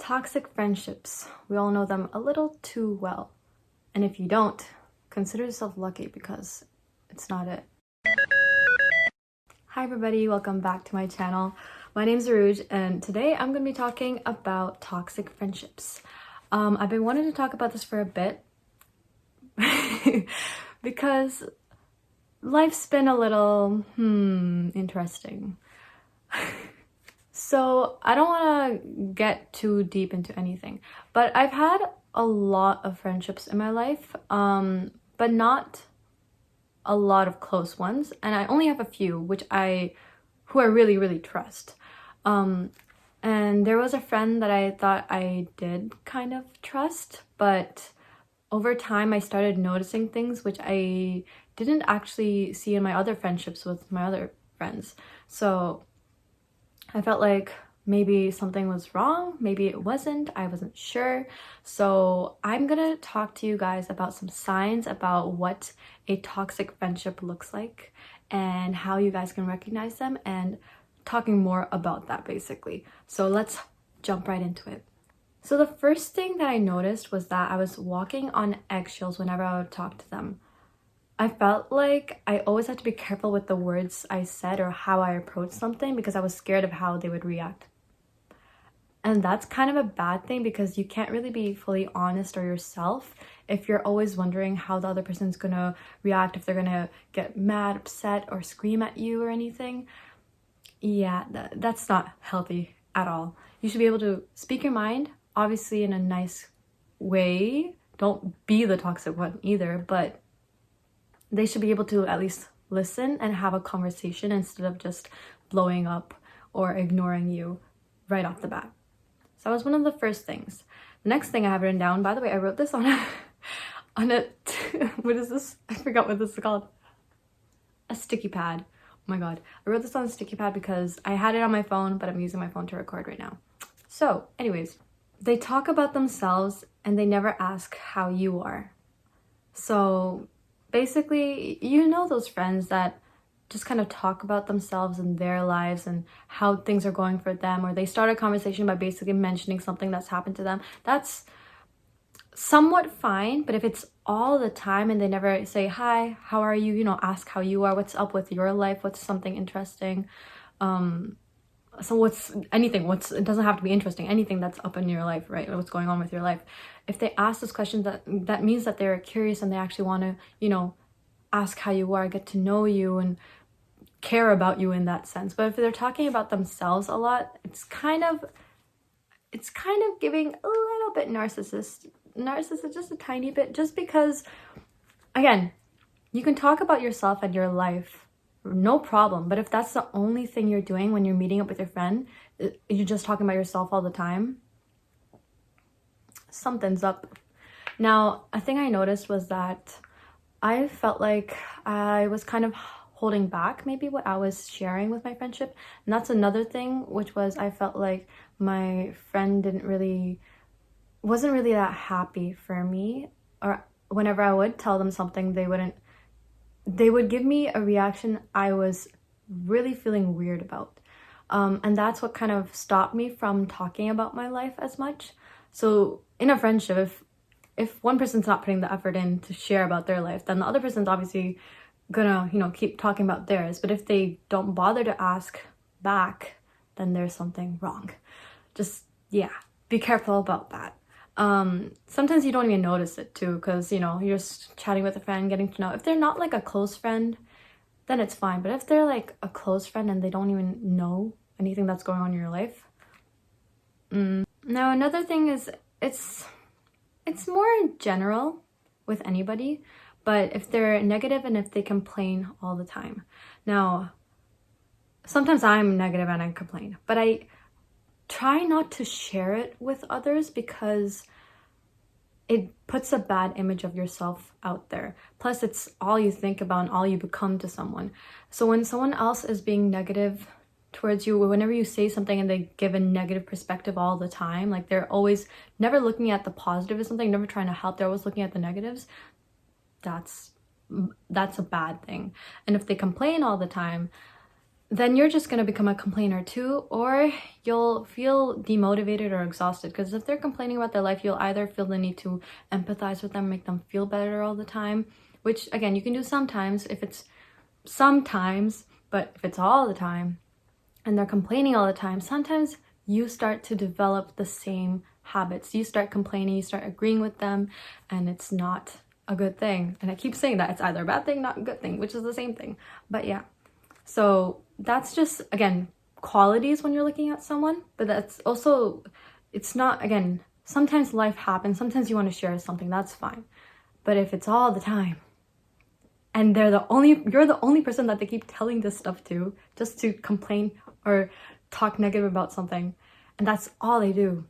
Toxic friendships. We all know them a little too well. And if you don't, consider yourself lucky because it's not it. Hi everybody, welcome back to my channel. My name's Orooj and today I'm going to be talking about toxic friendships. I've been wanting to talk about this for a bit because life's been a little interesting. So I don't want to get too deep into anything, but I've had a lot of friendships in my life, but not a lot of close ones, and I only have a few who I really trust. And there was a friend that I thought I did kind of trust, but over time I started noticing things which I didn't actually see in my other friendships with my other friends. So I felt like maybe something was wrong, maybe it wasn't, I wasn't sure. So I'm gonna talk to you guys about some signs about what a toxic friendship looks like and how you guys can recognize them, and talking more about that basically. So let's jump right into it. So the first thing that I noticed was that I was walking on eggshells whenever I would talk to them. I felt like I always had to be careful with the words I said or how I approached something because I was scared of how they would react. And that's kind of a bad thing because you can't really be fully honest or yourself if you're always wondering how the other person's gonna react, if they're gonna get mad, upset, or scream at you or anything. Yeah, that's not healthy at all. You should be able to speak your mind, obviously in a nice way. Don't be the toxic one either, but they should be able to at least listen and have a conversation instead of just blowing up or ignoring you right off the bat. So that was one of the first things. The next thing I have written down, by the way, I wrote this on a what is this? I forgot what this is called. A sticky pad. Oh my god. I wrote this on a sticky pad because I had it on my phone, but I'm using my phone to record right now. So anyways, they talk about themselves and they never ask how you are. So basically, you know those friends that just kind of talk about themselves and their lives and how things are going for them, or they start a conversation by basically mentioning something that's happened to them. That's somewhat fine, but if it's all the time and they never say, hi, how are you, ask how you are, what's up with your life, what's something interesting, so it doesn't have to be interesting, anything that's up in your life, right? What's going on with your life. If they ask this question, that means that they're curious and they actually want to, ask how you are, get to know you and care about you in that sense. But if they're talking about themselves a lot, it's kind of giving a little bit narcissist, just a tiny bit, just because, again, you can talk about yourself and your life, no problem. But if that's the only thing you're doing when you're meeting up with your friend, you're just talking about yourself all the time, something's up. Now, a thing I noticed was that I felt like I was kind of holding back maybe what I was sharing with my friendship. And that's another thing, which was I felt like my friend wasn't really that happy for me, or whenever I would tell them something, they would give me a reaction I was really feeling weird about. And that's what kind of stopped me from talking about my life as much. So in a friendship, if one person's not putting the effort in to share about their life, then the other person's obviously gonna, keep talking about theirs. But if they don't bother to ask back, then there's something wrong. Just, yeah, be careful about that. Sometimes you don't even notice it too, because, you're just chatting with a friend, getting to know. If they're not like a close friend, then it's fine. But if they're like a close friend and they don't even know anything that's going on in your life. Now, another thing is, it's more in general with anybody, but if they're negative and if they complain all the time. Now, sometimes I'm negative and I complain, but I try not to share it with others because it puts a bad image of yourself out there. Plus, it's all you think about and all you become to someone. So when someone else is being negative towards you, whenever you say something and they give a negative perspective all the time, like they're always never looking at the positive of something, never trying to help, they're always looking at the negatives, that's a bad thing. And if they complain all the time, then you're just going to become a complainer too, or you'll feel demotivated or exhausted, because if they're complaining about their life, you'll either feel the need to empathize with them, make them feel better all the time, which again, you can do sometimes if it's sometimes, but if it's all the time and they're complaining all the time, sometimes you start to develop the same habits. You start complaining, you start agreeing with them, and it's not a good thing. And I keep saying that it's either a bad thing, not a good thing, which is the same thing. But yeah, so that's just, again, qualities when you're looking at someone. But that's also, it's not, again, sometimes life happens, sometimes you want to share something, that's fine. But if it's all the time and you're the only person that they keep telling this stuff to, just to complain or talk negative about something, and that's all they do,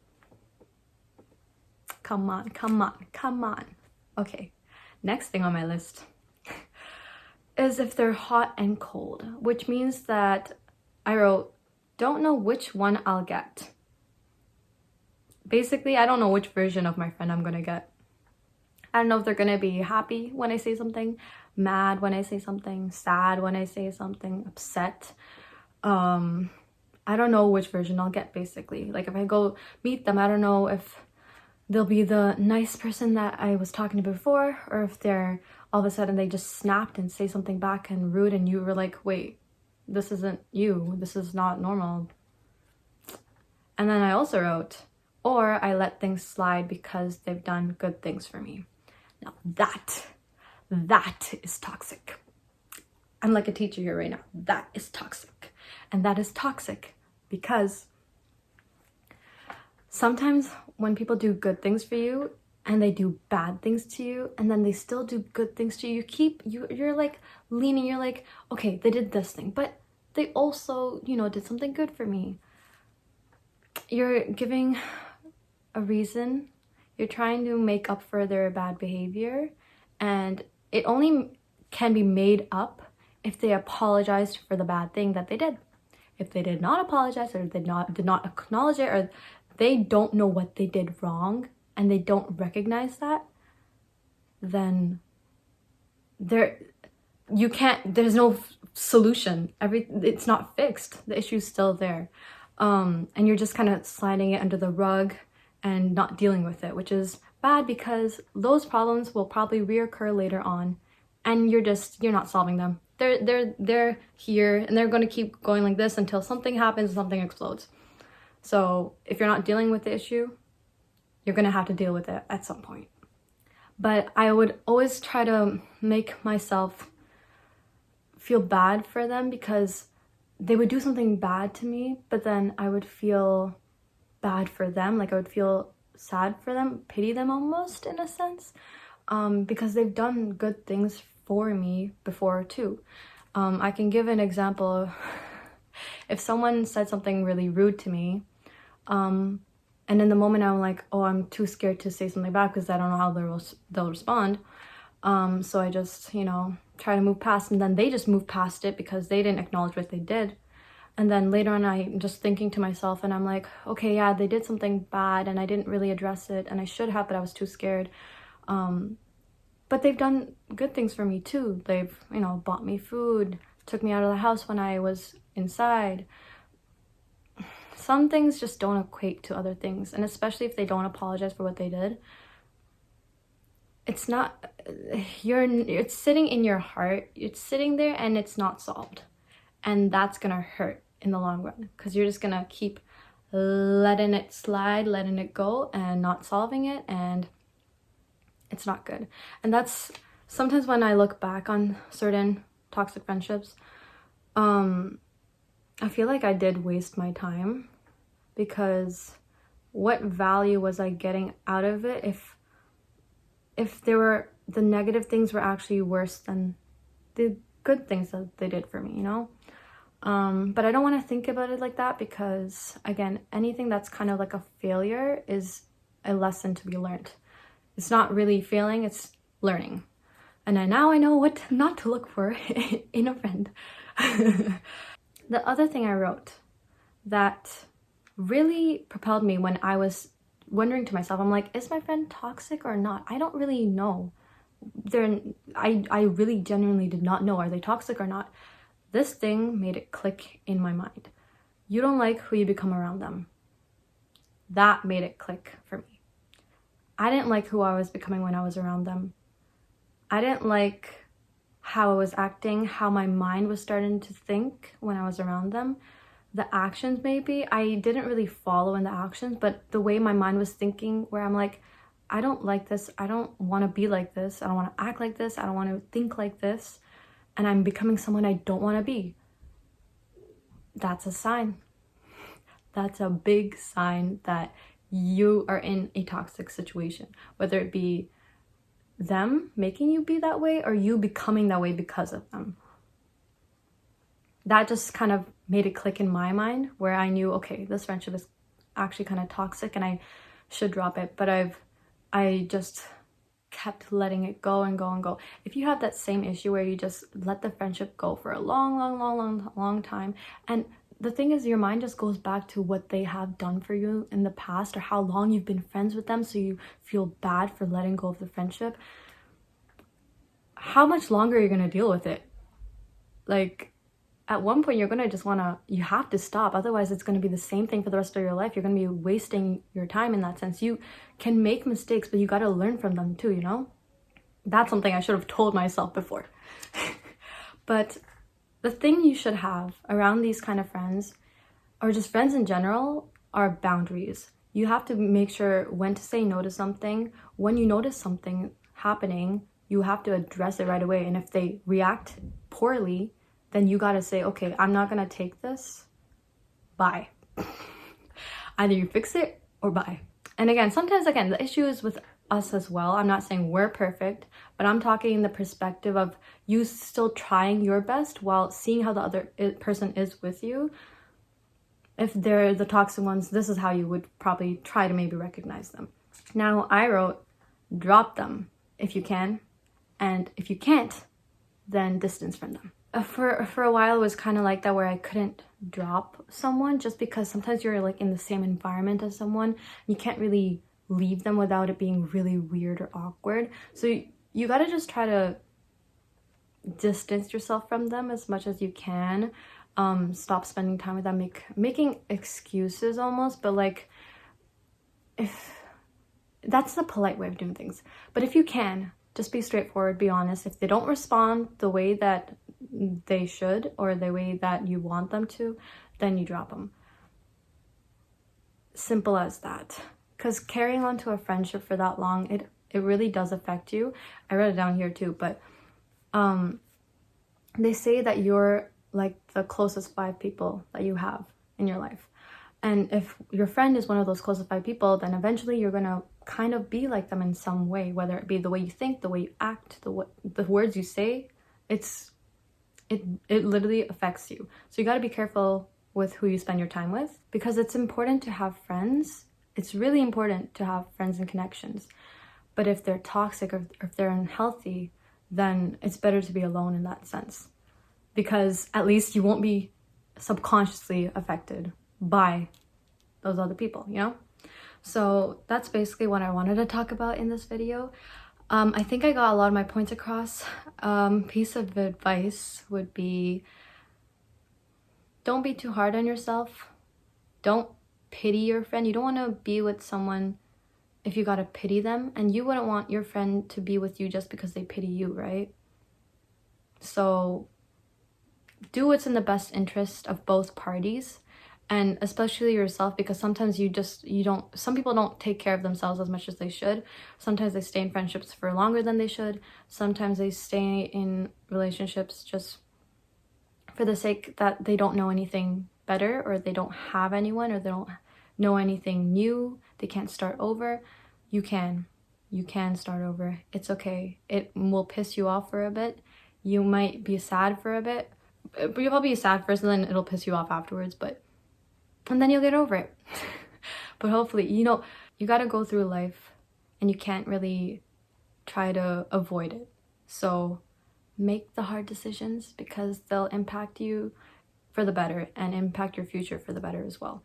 come on, come on, come on. Okay, next thing on my list is if they're hot and cold, which means that I wrote, don't know which one I'll get. Basically, I don't know which version of my friend I'm gonna get. I don't know if they're gonna be happy when I say something, mad when I say something, sad when I say something, upset. I don't know which version I'll get, basically. Like if I go meet them, I don't know if they'll be the nice person that I was talking to before, or if they're all of a sudden they just snapped and say something back and rude, and you were like, wait, this isn't you, this is not normal. And then I also wrote, or I let things slide because they've done good things for me. Now that is toxic. I'm like a teacher here right now. That is toxic. And that is toxic because sometimes when people do good things for you and they do bad things to you, and then they still do good things to you, you're like leaning, you're like, okay, they did this thing, but they also, did something good for me. You're giving a reason. You're trying to make up for their bad behavior, and it only can be made up if they apologized for the bad thing that they did. If they did not apologize, or did not acknowledge it, or they don't know what they did wrong and they don't recognize that, then there's no solution. It's not fixed. The issue's still there. And you're just kind of sliding it under the rug and not dealing with it, which is bad because those problems will probably reoccur later on, and you're not solving them. They're here, and they're going to keep going like this until something happens, something explodes. So if you're not dealing with the issue, you're going to have to deal with it at some point. But I would always try to make myself feel bad for them, because they would do something bad to me, but then I would feel bad for them. Like I would feel sad for them, pity them almost in a sense, because they've done good things for me before too. I can give an example. If someone said something really rude to me, and in the moment I'm like, oh, I'm too scared to say something back because I don't know how they'll respond. So I just, try to move past, and then they just move past it because they didn't acknowledge what they did. And then later on, I'm just thinking to myself, and I'm like, okay, yeah, they did something bad and I didn't really address it, and I should have, but I was too scared. But they've done good things for me too. They've, bought me food, took me out of the house when I was inside. Some things just don't equate to other things, and especially if they don't apologize for what they did. It's not, it's sitting in your heart, it's sitting there, and it's not solved. And that's gonna hurt in the long run, because you're just gonna keep letting it slide, letting it go, and not solving it, and it's not good. And that's sometimes when I look back on certain toxic friendships, I feel like I did waste my time, because what value was I getting out of it if the negative things were actually worse than the good things that they did for me, But I don't want to think about it like that, because again, anything that's kind of like a failure is a lesson to be learned. It's not really failing, it's learning. And now I know what not to look for in a friend. The other thing I wrote that really propelled me when I was wondering to myself, I'm like, is my friend toxic or not? I don't really know. I really genuinely did not know, are they toxic or not? this thing made it click in my mind. You don't like who you become around them. That made it click for me. I didn't like who I was becoming when I was around them. I didn't like how I was acting, how my mind was starting to think when I was around them. The actions, maybe, I didn't really follow in the actions, but the way my mind was thinking, where I'm like, I don't like this, I don't want to be like this, I don't want to act like this, I don't want to think like this, and I'm becoming someone I don't want to be. That's a sign. That's a big sign that you are in a toxic situation, whether it be them making you be that way or you becoming that way because of them. That just kind of made it click in my mind, where I knew, okay, this friendship is actually kind of toxic and I should drop it. But I just kept letting it go and go and go. If you have that same issue where you just let the friendship go for a long time, and the thing is, your mind just goes back to what they have done for you in the past, or how long you've been friends with them, so you feel bad for letting go of the friendship. How much longer are you going to deal with it? Like, at one point, you're going to just you have to stop. Otherwise, it's going to be the same thing for the rest of your life. You're going to be wasting your time in that sense. You can make mistakes, but you got to learn from them too, you know? That's something I should have told myself before. But the thing you should have around these kind of friends, or just friends in general, are boundaries. You have to make sure when to say no to something. When you notice something happening, you have to address it right away. And if they react poorly, then you gotta say, okay, I'm not gonna take this, bye. Either you fix it or bye. And again, sometimes, the issue is with us as well. I'm not saying we're perfect, but I'm talking in the perspective of you still trying your best while seeing how the other person is with you. If they're the toxic ones, this is how you would probably try to maybe recognize them. Now, I wrote, drop them if you can, and if you can't, then distance from them. For a while, it was kind of like that, where I couldn't drop someone just because sometimes you're like in the same environment as someone. You can't really leave them without it being really weird or awkward. So you got to just try to distance yourself from them as much as you can. Stop spending time with them, making excuses almost, but like, if that's the polite way of doing things. But if you can, just be straightforward, be honest. If they don't respond the way that they should, or the way that you want them to, then you drop them. Simple as that. Because carrying on to a friendship for that long, it really does affect you. I wrote it down here too, but they say that you're like the closest 5 people that you have in your life. And if your friend is one of those closest 5 people, then eventually you're gonna kind of be like them in some way, whether it be the way you think, the way you act, the words you say. It literally affects you. So you got to be careful with who you spend your time with, because it's important to have friends. It's really important to have friends and connections. But if they're toxic, or if they're unhealthy, then it's better to be alone in that sense, because at least you won't be subconsciously affected by those other people, you know? So that's basically what I wanted to talk about in this video. I think I got a lot of my points across. Piece of advice would be, don't be too hard on yourself. Don't pity your friend. You don't want to be with someone if you gotta pity them, and you wouldn't want your friend to be with you just because they pity you, right? So do what's in the best interest of both parties, and especially yourself, because sometimes some people don't take care of themselves as much as they should. Sometimes they stay in friendships for longer than they should. Sometimes they stay in relationships just for the sake that they don't know anything better, or they don't have anyone, or they don't know anything new. They can't start over. You can start over. It's okay. It will piss you off for a bit. You might be sad for a bit, but you'll probably be sad first, and then it'll piss you off afterwards, and then you'll get over it. But hopefully, you got to go through life, and you can't really try to avoid it. So make the hard decisions, because they'll impact you for the better and impact your future for the better as well.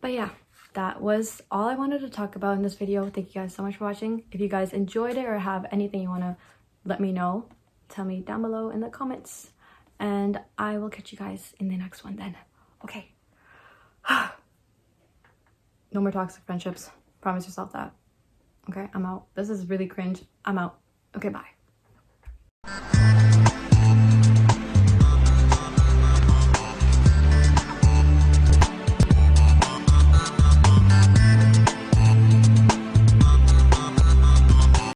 But yeah, that was all I wanted to talk about in this video. Thank you guys so much for watching. If you guys enjoyed it or have anything you want to let me know, tell me down below in the comments. and I will catch you guys in the next one then. Okay. No more toxic friendships. Promise yourself that. Okay, I'm out. This is really cringe. I'm out. Okay, bye.